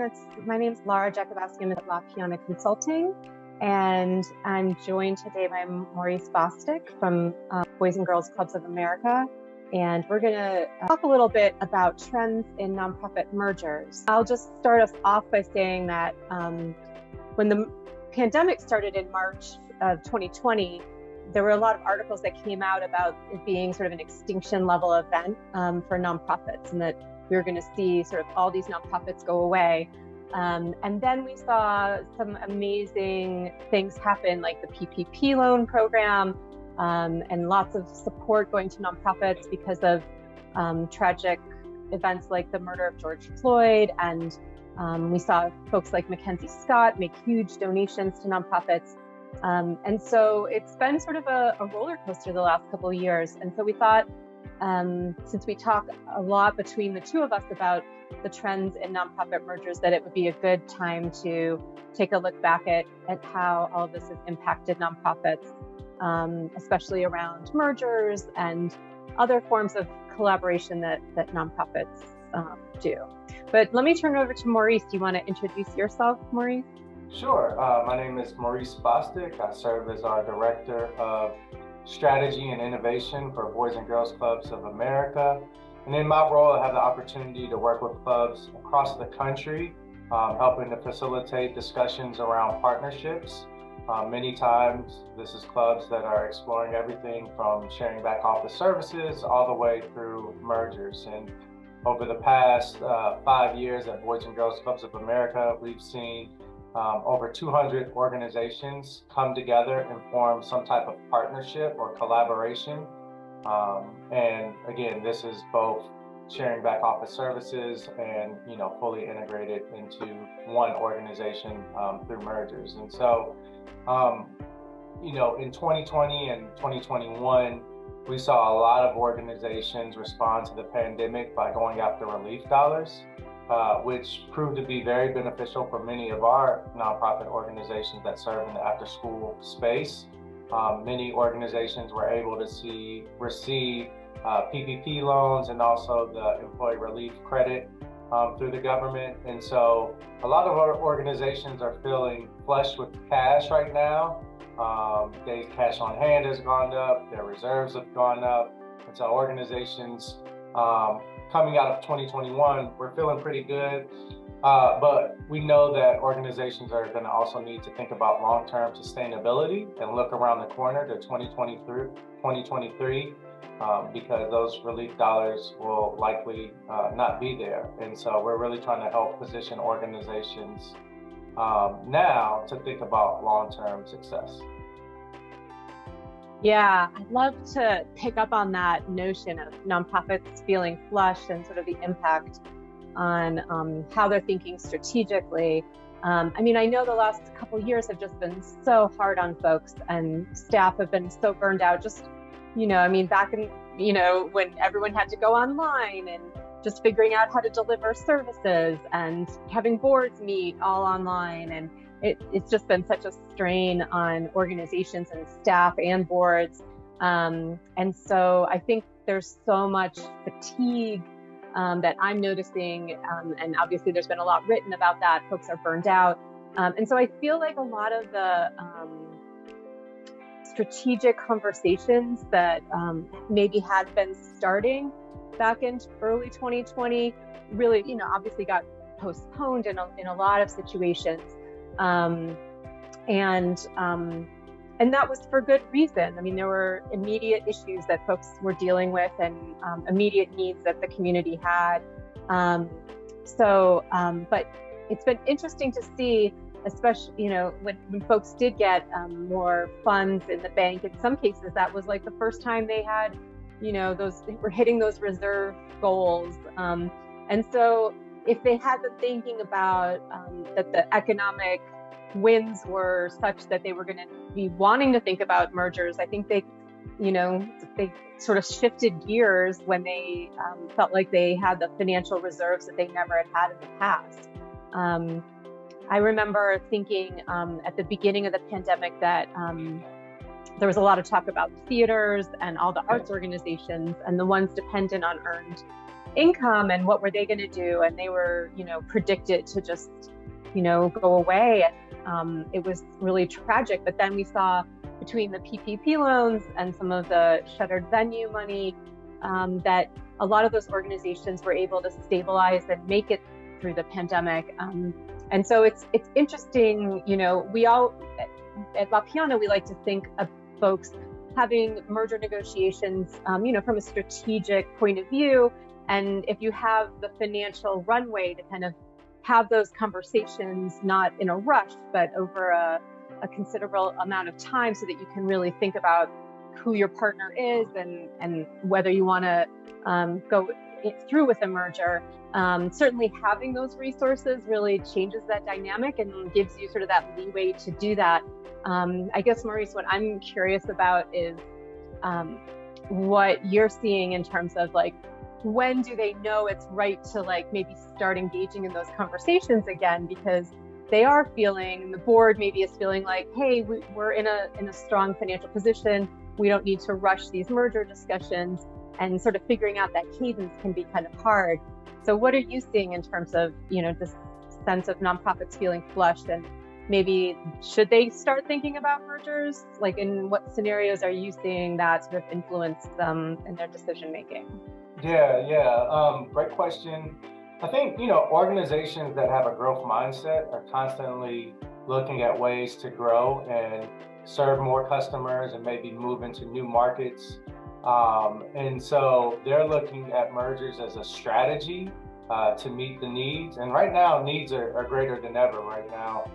everyone. My name's Lara Jakubowski. I'm at Piana Consulting, and I'm joined today by Maurice Bostick from Boys and Girls Clubs of America. And we're going to talk a little bit about trends in nonprofit mergers. I'll just start us off by saying that when the pandemic started in March of 2020, there were a lot of articles that came out about it being sort of an extinction level event for nonprofits, and that we were going to see sort of all these nonprofits go away. And then we saw some amazing things happen, like the PPP loan program, and lots of support going to nonprofits because of tragic events like the murder of George Floyd. And we saw folks like Mackenzie Scott make huge donations to nonprofits. And so it's been sort of a roller coaster the last couple of years. And so we thought, since we talk a lot between the two of us about the trends in nonprofit mergers, that it would be a good time to take a look back at how all of this has impacted nonprofits, especially around mergers and other forms of collaboration that nonprofits do. But let me turn it over to Maurice. Do you want to introduce yourself, Maurice? Sure. My name is Maurice Bostick. I serve as our Director of Strategy and Innovation for Boys and Girls Clubs of America. And in my role, I have the opportunity to work with clubs across the country, helping to facilitate discussions around partnerships. Many times, this is clubs that are exploring everything from sharing back office services all the way through mergers. And over the past 5 years at Boys and Girls Clubs of America, we've seen over 200 organizations come together and form some type of partnership or collaboration. And again, this is both sharing back office services and, fully integrated into one organization through mergers. And so, in 2020 and 2021, we saw a lot of organizations respond to the pandemic by going after relief dollars, which proved to be very beneficial for many of our nonprofit organizations that serve in the after-school space. Many organizations were able to receive PPP loans and also the employee relief credit through the government. And so a lot of our organizations are feeling flush with cash right now. Days cash on hand has gone up, their reserves have gone up. And so organizations coming out of 2021, we're feeling pretty good. But we know that organizations are going to also need to think about long-term sustainability and look around the corner to 2023, because those relief dollars will likely not be there. And so we're really trying to help position organizations now to think about long-term success. Yeah, I'd love to pick up on that notion of nonprofits feeling flush and sort of the impact on how they're thinking strategically. I know the last couple of years have just been so hard on folks, and staff have been so burned out. Just, back in, when everyone had to go online and just figuring out how to deliver services and having boards meet all online. And it's just been such a strain on organizations and staff and boards. And so I think there's so much fatigue that I'm noticing. And obviously there's been a lot written about that. Folks are burned out. And so I feel like a lot of the strategic conversations that maybe had been starting back in early 2020 really, obviously got postponed in a lot of situations. And that was for good reason. There were immediate issues that folks were dealing with and immediate needs that the community had. But it's been interesting to see, especially, when folks did get more funds in the bank. In some cases, that was like the first time they had, they were hitting those reserve goals. And so if they had been thinking about that the economic wins were such that they were going to be wanting to think about mergers, I think they sort of shifted gears when they felt like they had the financial reserves that they never had in the past. I remember thinking at the beginning of the pandemic that there was a lot of talk about theaters and all the arts organizations and the ones dependent on earned income and what were they going to do, and they were, predicted to just, go away. And it was really tragic. But then we saw between the PPP loans and some of the shuttered venue money that a lot of those organizations were able to stabilize and make it through the pandemic. And so it's interesting, we all at La Piana, we like to think of folks having merger negotiations, from a strategic point of view. And if you have the financial runway to kind of have those conversations, not in a rush, but over a considerable amount of time, so that you can really think about who your partner is and whether you want to go through with a merger. Certainly having those resources really changes that dynamic and gives you sort of that leeway to do that. I guess, Maurice, what I'm curious about is what you're seeing in terms of like, when do they know it's right to like maybe start engaging in those conversations again? Because they are feeling, the board maybe is feeling like, hey, we're in a strong financial position. We don't need to rush these merger discussions, and sort of figuring out that cadence can be kind of hard. So what are you seeing in terms of, this sense of nonprofits feeling flushed, and maybe should they start thinking about mergers? Like, in what scenarios are you seeing that sort of influence them in their decision making? Yeah. Great question. I think, organizations that have a growth mindset are constantly looking at ways to grow and serve more customers and maybe move into new markets. And so they're looking at mergers as a strategy to meet the needs. And right now, needs are greater than ever right now,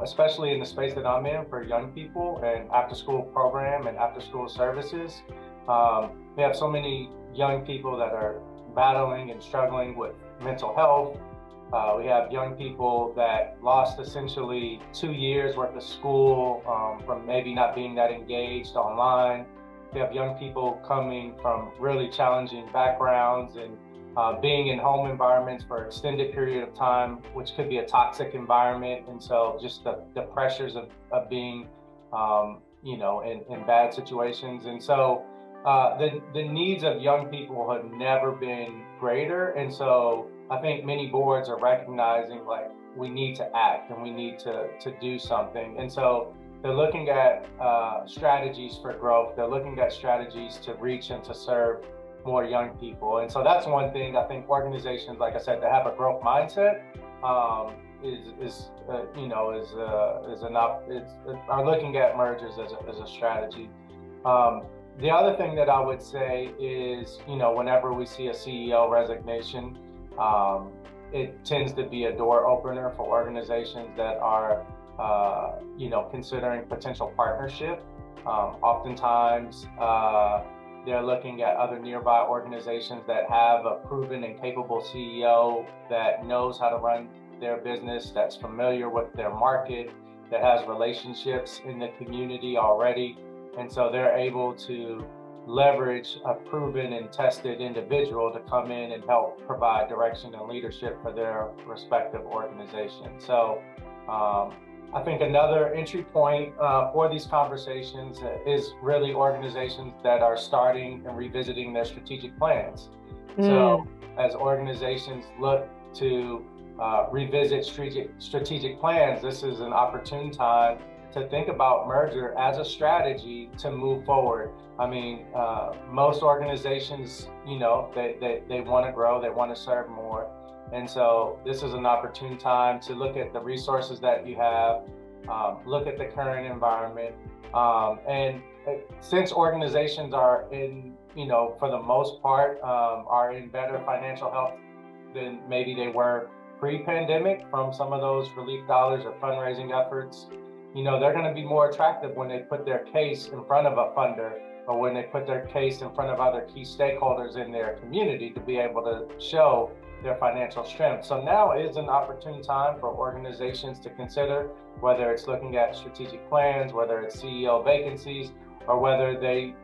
especially in the space that I'm in for young people and after-school program and after-school services. We have so many young people that are battling and struggling with mental health. We have young people that lost essentially 2 years worth of school from maybe not being that engaged online. We have young people coming from really challenging backgrounds and being in home environments for an extended period of time, which could be a toxic environment. And so just the pressures of being, in bad situations. And so the needs of young people have never been greater. And so I think many boards are recognizing like we need to act and we need to do something. And so they're looking at strategies for growth. They're looking at strategies to reach and to serve more young people. And so that's one thing I think organizations, like I said, that have a growth mindset are looking at mergers as a strategy. The other thing that I would say is, whenever we see a CEO resignation, it tends to be a door opener for organizations that are, considering potential partnership. Oftentimes, they're looking at other nearby organizations that have a proven and capable CEO that knows how to run their business, that's familiar with their market, that has relationships in the community already. And so they're able to leverage a proven and tested individual to come in and help provide direction and leadership for their respective organization. So I think another entry point for these conversations is really organizations that are starting and revisiting their strategic plans. So as organizations look to revisit strategic plans, this is an opportune time to think about merger as a strategy to move forward. I mean, most organizations, they want to grow, they want to serve more. And so this is an opportune time to look at the resources that you have, look at the current environment. And since organizations are in, for the most part, are in better financial health than maybe they were pre-pandemic from some of those relief dollars or fundraising efforts, they're going to be more attractive when they put their case in front of a funder or when they put their case in front of other key stakeholders in their community to be able to show their financial strength. So now is an opportune time for organizations to consider whether it's looking at strategic plans, whether it's CEO vacancies, or whether they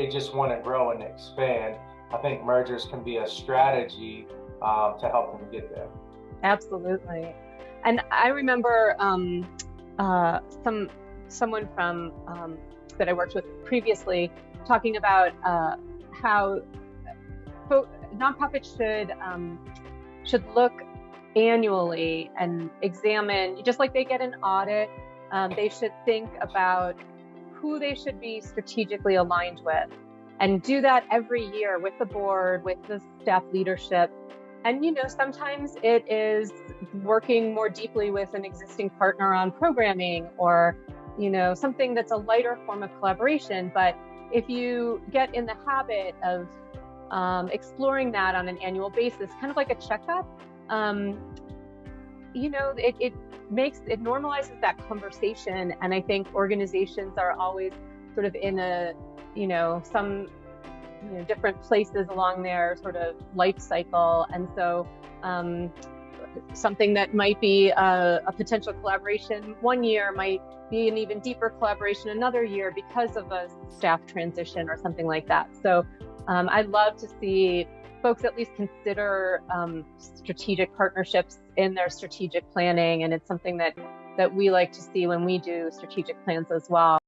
just want to grow and expand. I think mergers can be a strategy to help them get there. Absolutely. And I remember someone from that I worked with previously talking about how nonprofits should look annually and examine, just like they get an audit, they should think about who they should be strategically aligned with, and do that every year with the board, with the staff leadership. And, sometimes it is working more deeply with an existing partner on programming, or, something that's a lighter form of collaboration. But if you get in the habit of exploring that on an annual basis, kind of like a checkup, it normalizes that conversation. And I think organizations are always sort of in some different places along their sort of life cycle. And so something that might be a potential collaboration one year might be an even deeper collaboration another year because of a staff transition or something like that. So I'd love to see folks at least consider strategic partnerships in their strategic planning. And it's something that we like to see when we do strategic plans as well.